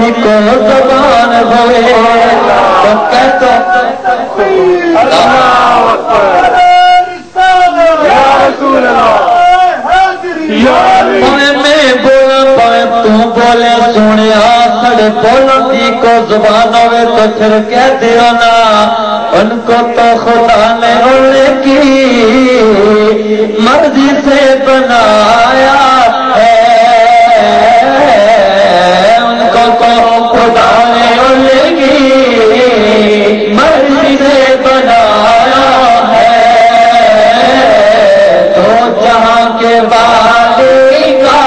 بولنے کو زبان ہوئے تو کہتا میں بولا پائے تو بولے سونے سڑے بولنے کو زبان ہوئے تو پھر کہہ دیو نا ان کو تو خدا نے ان کی مرضی سے بنایا ہے ان کو تو خدا نے ان کی مرضی سے بنایا ہے تو جہاں کے والی کا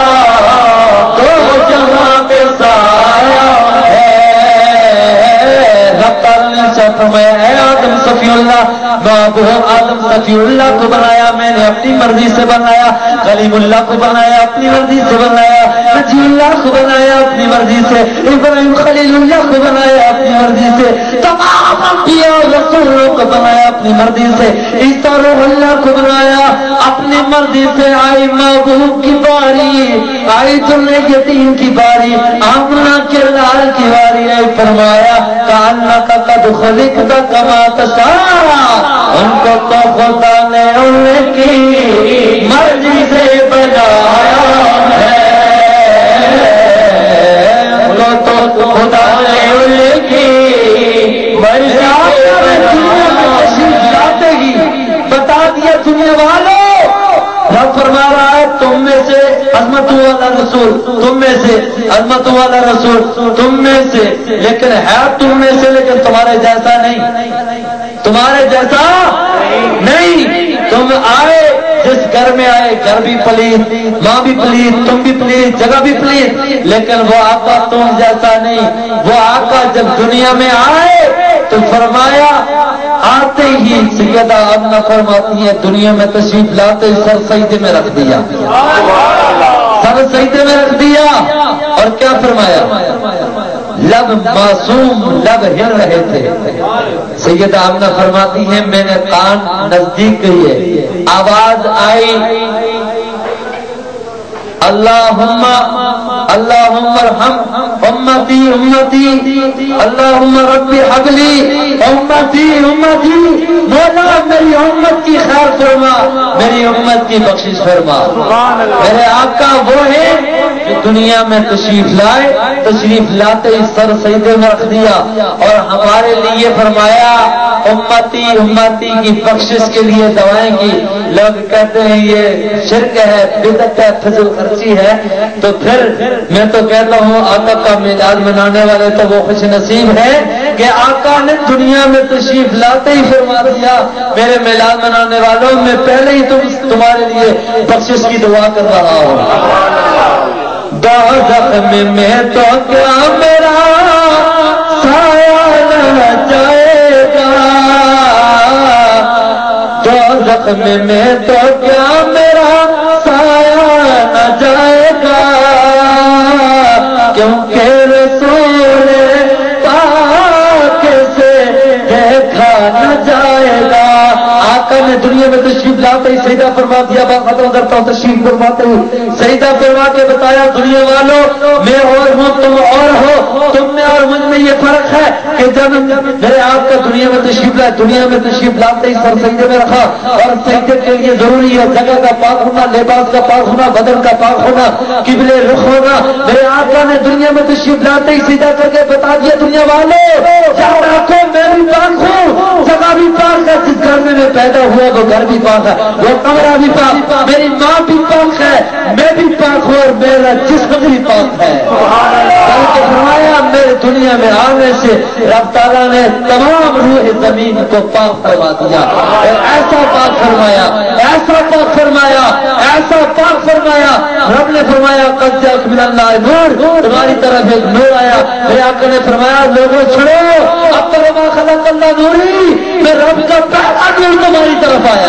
تو جہاں کے سایہ ہے رب تعالیٰ نے شرط میں آدم صفی اللہ بابو آدم صفی اللہ کو بنایا میں نے اپنی مرضی سے بنایا کلیم اللہ کو بنایا اپنی مرضی سے بنایا نجی اللہ کو بنایا اپنی مرضی سے ابراہیم خلیل اللہ کو بنایا اپنی مرضی سے تمام انبیاء رسولوں کو بنایا اپنی مرضی سے عیسیٰ روح اللہ کو بنایا اپنی مرضی سے آئی محبوب کی باری آئی تمہیں یتیم کی باری آمنہ کے لال کی باری آئی فرمایا کانہ کا قد خلقت کما تشاء ان کو تو خدا نے ان کی مرضی سے بنایا ہے ان کو تو خدا نے ان کی مرضی سے بنایا ہی بتا دیا دنیا والوں رب فرما رہا ہے تم میں سے عظمت والا رسول تم میں سے عظمت والا رسول تم میں سے لیکن ہے تم میں سے لیکن تمہارے جیسا نہیں تمہارے جیسا نہیں تم آئے جس گھر میں آئے گھر بھی پلیت ماں بھی پلیت تم بھی پلیت جگہ بھی پلیت لیکن وہ آقا تم جیسا نہیں وہ آقا جب دنیا میں آئے تو فرمایا آتے ہی سیدہ آمنہ فرماتی ہے دنیا میں تشریف لاتے سر سجدے میں رکھ دیا سر سجدے میں رکھ دیا اور کیا فرمایا لب معصوم لب ہل رہے تھے سیدہ آمنہ فرماتی ہیں میں نے کان نزدیک گئی ہے آواز آئی اللہم ارحم امتی امتی اللہم رب حبلی امتی امتی مولا میری امت کی خیر فرما میری امت کی بخشش فرما میرے آقا وہ ہے جو دنیا میں تشریف لائے تشریف لاتے ہی سر سجدے میں رکھ دیا اور ہمارے لیے فرمایا امتی امتی کی بخشش کے لیے دعائیں کی لوگ کہتے ہیں یہ شرک ہے بدعت ہے فضول خرچی ہے تو پھر میں تو کہتا ہوں آقا کا میلاد منانے والے تو وہ خوش نصیب ہے کہ آقا نے دنیا میں تشریف لاتے ہی فرما دیا میرے میلاد منانے والوں میں پہلے ہی تمہارے لیے بخشش کی دعا کر رہا ہوں دوزخ میں تو کیا میرا سایہ نہ جائے گا دوزخ میں تو کیا میرا سایہ نہ جائے گا کیونکہ رسول پاک سے دیکھا نہ جائے گا آقا نے دنیا میں تشریف لاتے ہی سجدہ فرما دیا بات ختم کرتا ہوں تشریف فرماتے ہی سجدہ فرما کے بتایا دنیا والوں میں اور ہوں تم اور ہو تم میں اور مجھ میں یہ فرق ہے کہ جب میرے آپ کا دنیا میں تشریف لائے دنیا میں تشریف لاتے ہی سر سجدے میں رکھا اور سجدے کے لیے ضروری ہے جگہ کا پاک ہونا لباس کا پاک ہونا بدن کا پاک ہونا قبلے رخ ہونا میرے آقا نے دنیا میں تشریف لاتے ہی سیدھا کر کے بتا دیا دنیا والے جہاں رکھو میں بھی پاک ہوں جگہ بھی پاک ہے جس گھر میں پیدا ہوا وہ گھر بھی پاک ہے وہ کمرہ بھی پاک میری ماں بھی پاک ہے میں بھی پاک ہوں اور میرا جسم بھی پاک ہے فرمایا میرے دنیا میں آنے سے رب تعالیٰ نے تمام روح زمین کو پاک فرما دیا ایسا پاک فرمایا ایسا پاک فرمایا ایسا پاک فرمایا رب نے فرمایا قد جاءکم من اللہ نور تمہاری طرف ایک نور آیا میرے آقا نے فرمایا لوگوں چھوڑو اب تو ما خلق اللہ نوری میں رب کا پہلا نور تمہاری طرف آیا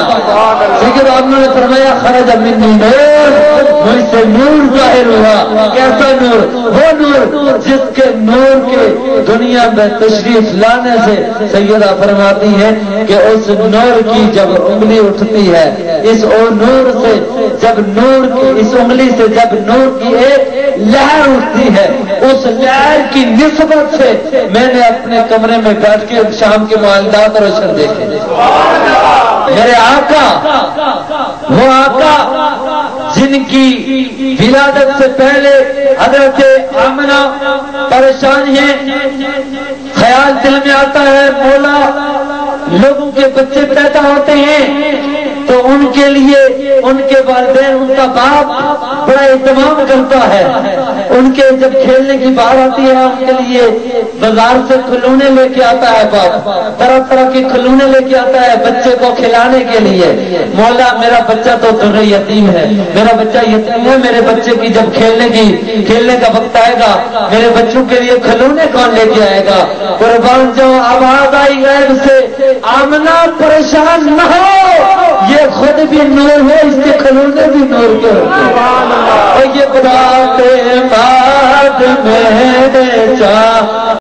لیکن آپ نے فرمایا خرج منی نور مجھ سے نور ظاہر ہوا کیسا نور وہ نور جس کے نور کے دنیا میں تشریف لانے سے سیدہ فرماتی ہے کہ اس نور کی جب انگلی اٹھتی ہے اس نور سے جب نور کی اس انگلی سے جب نور کی ایک لہر اٹھتی ہے اس لہر کی نسبت سے میں نے اپنے کمرے میں بیٹھ کے شام کے معاملات روشن دیکھے. میرے آقا، وہ آقا جن کی ولادت سے پہلے حضرت آمنہ پریشان ہیں، خیال دل میں آتا ہے مولا لوگوں کے بچے پیدا ہوتے ہیں تو ان کے لیے ان کے والدین، ان کا باپ بڑا اہتمام کرتا ہے. ان کے جب کھیلنے کی بات آتی ہے ان کے لیے بازار سے کھلونے لے کے آتا ہے باپ، طرح طرح کے کھلونے لے کے آتا ہے بچے کو کھلانے کے لیے. مولا میرا بچہ تو در یتیم ہے، میرا بچہ یتیم ہے، میرے بچے کی جب کھیلنے کا وقت آئے گا میرے بچوں کے لیے کھلونے کون لے کے آئے گا؟ قربان جو آواز آئی غیب سے، آمنہ پریشان نہ ہو، یہ خود بھی نور ہے، اس کے کھلونے بھی نور کے ہوتے ہیں. یہ بات بعد میں چاہ